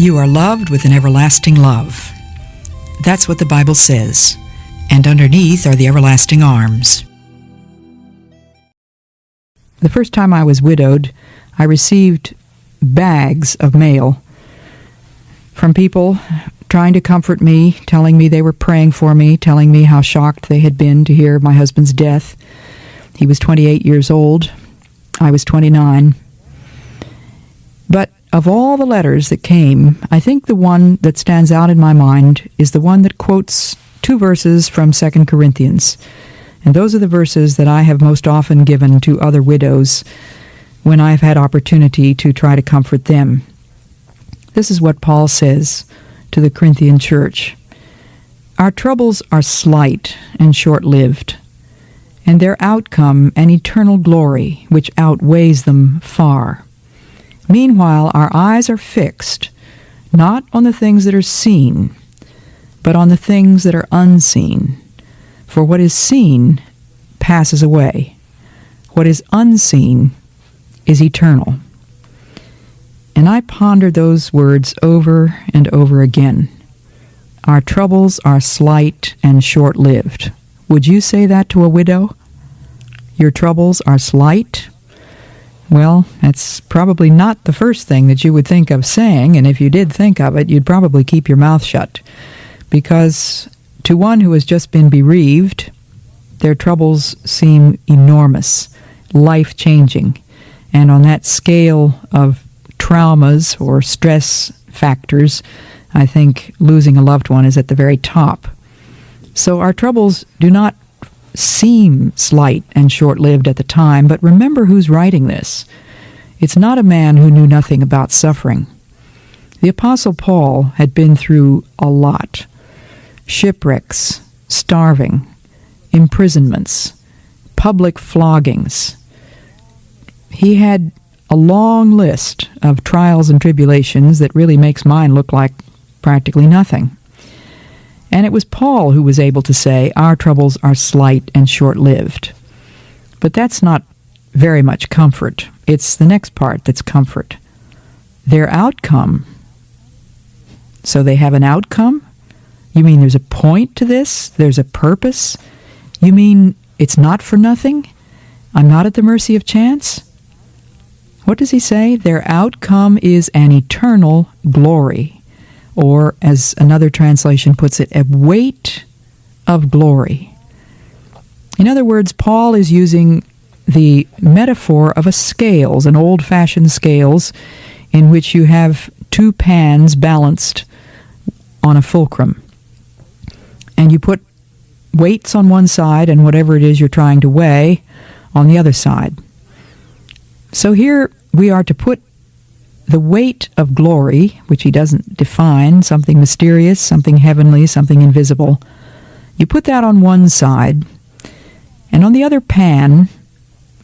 You are loved with an everlasting love. That's what the Bible says. And underneath are the everlasting arms. The first time I was widowed, I received bags of mail from people trying to comfort me, telling me they were praying for me, telling me how shocked they had been to hear of my husband's death. He was 28 years old. I was 29. But of all the letters that came, I think the one that stands out in my mind is the one that quotes 2 verses from 2 Corinthians. And those are the verses that I have most often given to other widows when I've had opportunity to try to comfort them. This is what Paul says to the Corinthian church. Our troubles are slight and short-lived, and their outcome an eternal glory which outweighs them far. Meanwhile, our eyes are fixed, not on the things that are seen, but on the things that are unseen. For what is seen passes away. What is unseen is eternal. And I pondered those words over and over again. Our troubles are slight and short-lived. Would you say that to a widow? Your troubles are slight? Well, that's probably not the first thing that you would think of saying, and if you did think of it, you'd probably keep your mouth shut. Because to one who has just been bereaved, their troubles seem enormous, life-changing. And on that scale of traumas or stress factors, I think losing a loved one is at the very top. So our troubles do not seem slight and short-lived at the time, but remember who's writing this. It's not a man who knew nothing about suffering. The Apostle Paul had been through a lot. Shipwrecks, starving, imprisonments, public floggings. He had a long list of trials and tribulations that really makes mine look like practically nothing. And it was Paul who was able to say, our troubles are slight and short-lived. But that's not very much comfort. It's the next part that's comfort. Their outcome. So they have an outcome? You mean there's a point to this? There's a purpose? You mean it's not for nothing? I'm not at the mercy of chance? What does he say? Their outcome is an eternal glory. Or, as another translation puts it, a weight of glory. In other words, Paul is using the metaphor of a scales, an old-fashioned scales, in which you have 2 pans balanced on a fulcrum. And you put weights on one side and whatever it is you're trying to weigh on the other side. So here we are to put the weight of glory, which he doesn't define, something mysterious, something heavenly, something invisible. You put that on one side, and on the other pan,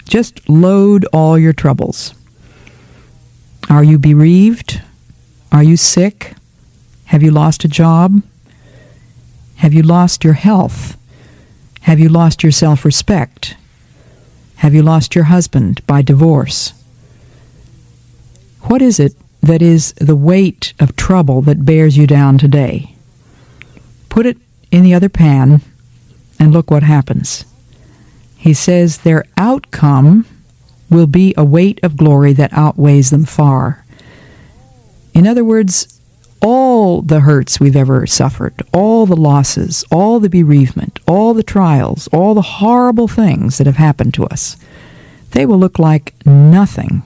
just load all your troubles. Are you bereaved? Are you sick? Have you lost a job? Have you lost your health? Have you lost your self-respect? Have you lost your husband by divorce? What is it that is the weight of trouble that bears you down today? Put it in the other pan and look what happens. He says their outcome will be a weight of glory that outweighs them far. In other words, all the hurts we've ever suffered, all the losses, all the bereavement, all the trials, all the horrible things that have happened to us, they will look like nothing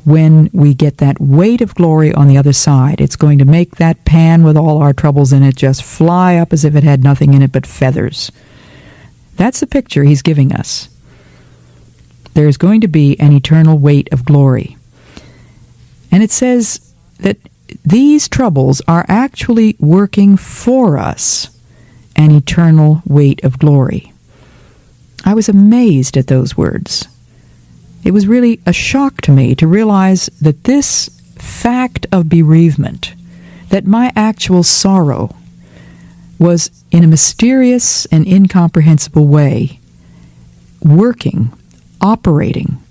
when we get that weight of glory on the other side. It's going to make that pan with all our troubles in it just fly up as if it had nothing in it but feathers. That's the picture he's giving us. There's going to be an eternal weight of glory. And it says that these troubles are actually working for us an eternal weight of glory. I was amazed at those words. It was really a shock to me to realize that this fact of bereavement, that my actual sorrow was in a mysterious and incomprehensible way working, operating,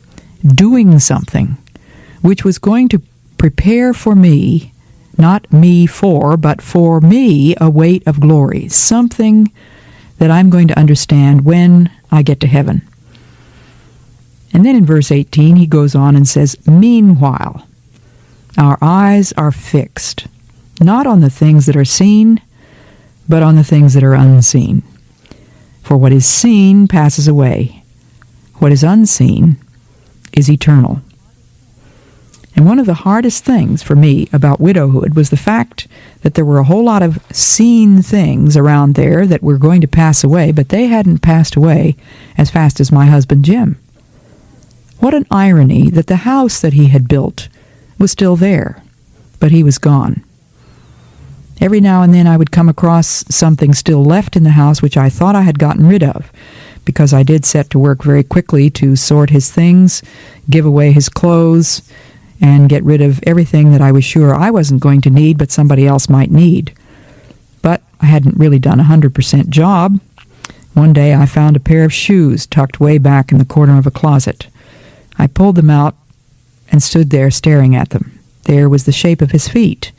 doing something which was going to prepare for me Not me for, but for me a weight of glory, something that I'm going to understand when I get to heaven. And then in verse 18 he goes on and says, meanwhile, our eyes are fixed, not on the things that are seen, but on the things that are unseen. For what is seen passes away. What is unseen is eternal. And one of the hardest things for me about widowhood was the fact that there were a whole lot of seen things around there that were going to pass away, but they hadn't passed away as fast as my husband Jim. What an irony that the house that he had built was still there, but he was gone. Every now and then I would come across something still left in the house which I thought I had gotten rid of, because I did set to work very quickly to sort his things, give away his clothes, and get rid of everything that I was sure I wasn't going to need but somebody else might need. But I hadn't really done a 100% job. One day I found a pair of shoes tucked way back in the corner of a closet. I pulled them out and stood there staring at them. There was the shape of his feet,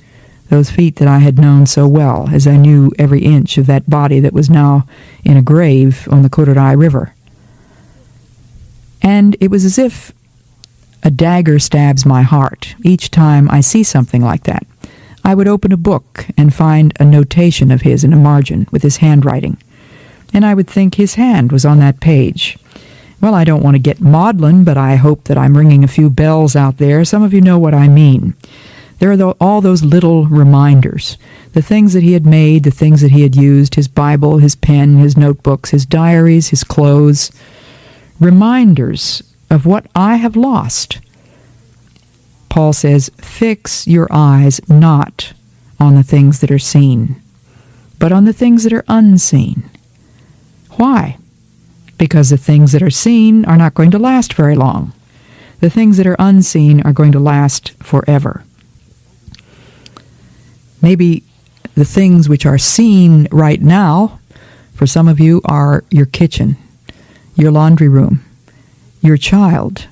those feet that I had known so well, as I knew every inch of that body that was now in a grave on the Kodorai River. And it was as if a dagger stabs my heart each time I see something like that. I would open a book and find a notation of his in a margin with his handwriting, and I would think his hand was on that page. Well, I don't want to get maudlin, but I hope that I'm ringing a few bells out there. Some of you know what I mean. There are all those little reminders, the things that he had made, the things that he had used, his Bible, his pen, his notebooks, his diaries, his clothes, reminders of what I have lost. Paul says, fix your eyes not on the things that are seen, but on the things that are unseen. Why? Because the things that are seen are not going to last very long. The things that are unseen are going to last forever. Maybe the things which are seen right now, for some of you, are your kitchen, your laundry room, your child.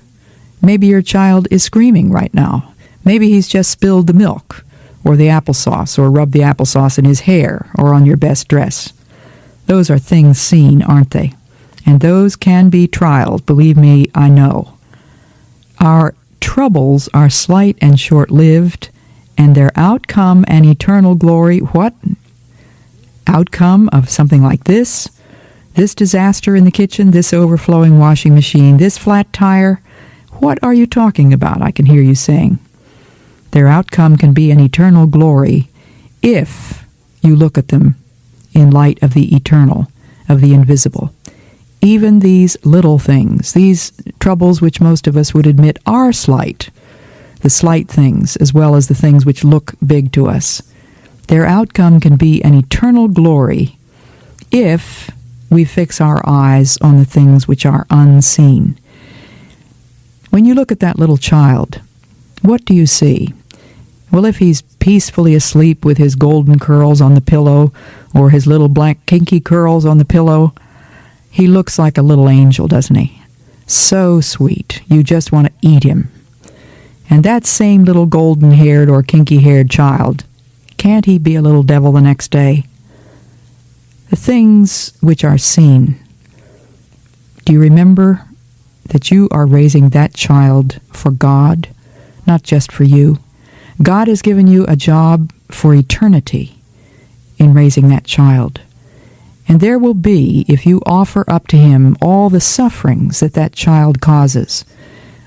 Maybe your child is screaming right now. Maybe he's just spilled the milk, or the applesauce, or rubbed the applesauce in his hair, or on your best dress. Those are things seen, aren't they? And those can be trials, believe me, I know. Our troubles are slight and short-lived, and their outcome and eternal glory, what? Outcome of something like this disaster in the kitchen, this overflowing washing machine, this flat tire, what are you talking about? I can hear you saying. Their outcome can be an eternal glory if you look at them in light of the eternal, of the invisible. Even these little things, these troubles which most of us would admit are slight, the slight things as well as the things which look big to us, their outcome can be an eternal glory if we fix our eyes on the things which are unseen. When you look at that little child, what do you see? Well, if he's peacefully asleep with his golden curls on the pillow, or his little black kinky curls on the pillow, he looks like a little angel, doesn't he? So sweet. You just want to eat him. And that same little golden-haired or kinky-haired child, can't he be a little devil the next day? The things which are seen. Do you remember that you are raising that child for God, not just for you? God has given you a job for eternity in raising that child. And there will be, if you offer up to him all the sufferings that that child causes,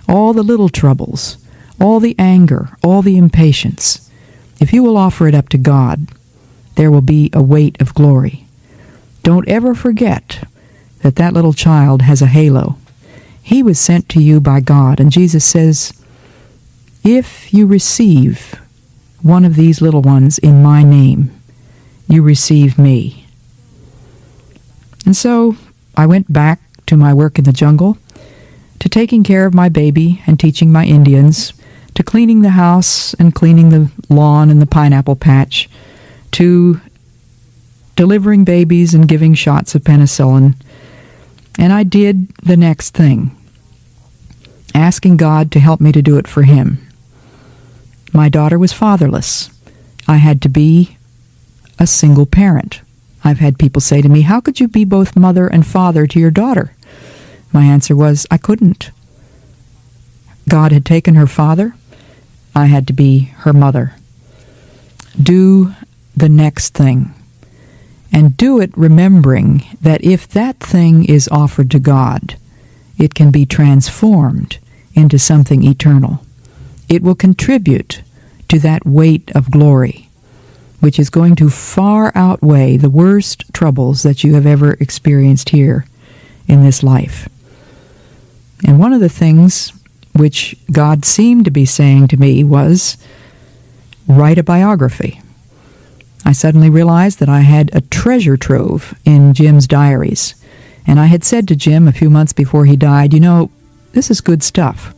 all the little troubles, all the anger, all the impatience, if you will offer it up to God, there will be a weight of glory. Don't ever forget that that little child has a halo. He was sent to you by God, and Jesus says, if you receive one of these little ones in my name, you receive me. And so I went back to my work in the jungle, to taking care of my baby and teaching my Indians, to cleaning the house and cleaning the lawn and the pineapple patch, to delivering babies and giving shots of penicillin. And I did the next thing, asking God to help me to do it for him. My daughter was fatherless. I had to be a single parent. I've had people say to me, "How could you be both mother and father to your daughter?" My answer was, I couldn't. God had taken her father. I had to be her mother. Do the next thing. And do it remembering that if that thing is offered to God, it can be transformed into something eternal. It will contribute to that weight of glory, which is going to far outweigh the worst troubles that you have ever experienced here in this life. And one of the things which God seemed to be saying to me was, write a biography. I suddenly realized that I had a treasure trove in Jim's diaries. And I had said to Jim a few months before he died, "You know, this is good stuff.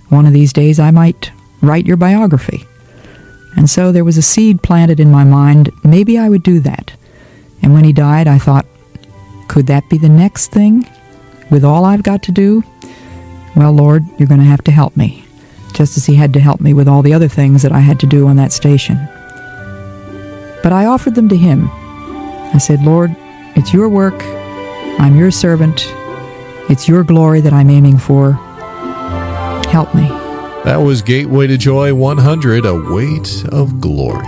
One of these days I might write your biography." And so there was a seed planted in my mind, maybe I would do that. And when he died, I thought, could that be the next thing with all I've got to do? Well, Lord, you're going to have to help me, just as he had to help me with all the other things that I had to do on that station. But I offered them to him. I said, "Lord, it's your work. I'm your servant. It's your glory that I'm aiming for. Help me." That was Gateway to Joy 100, A Weight of Glory.